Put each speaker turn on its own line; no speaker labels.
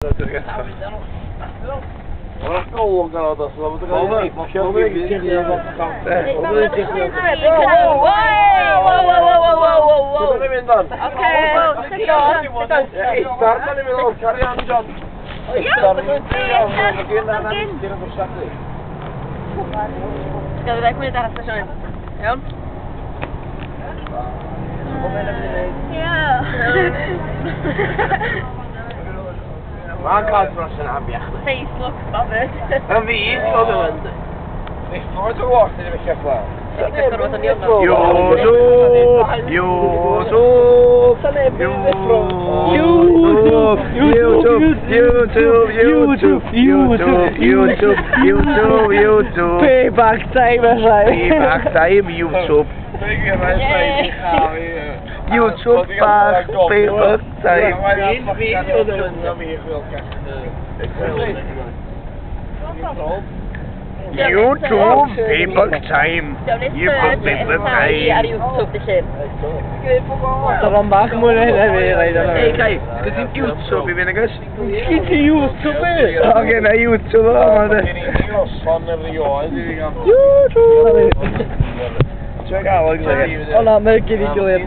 Kolla Galatasaray'a bu da
Oraya gidecek ya bak.
Oraya gidecek ya.
Käydään kuitenkin tässä Joo.
ما كان فرصة نلعب يا أخي.
Face look bothered.
أنا في إيش هذا أنت؟ إيش ما تروح اللي بشكله؟
YouTube. Payback time
Payback time YouTube. YouTube back payback time. YouTube payback time. YouTube payback time.
YouTube det känns.
Taran bak mı ne ne
Hey Kai, kızım YouTube benegas.
Git YouTube.
Okey na YouTube ama da. YouTube. Check out like that.
Ona belki video yap.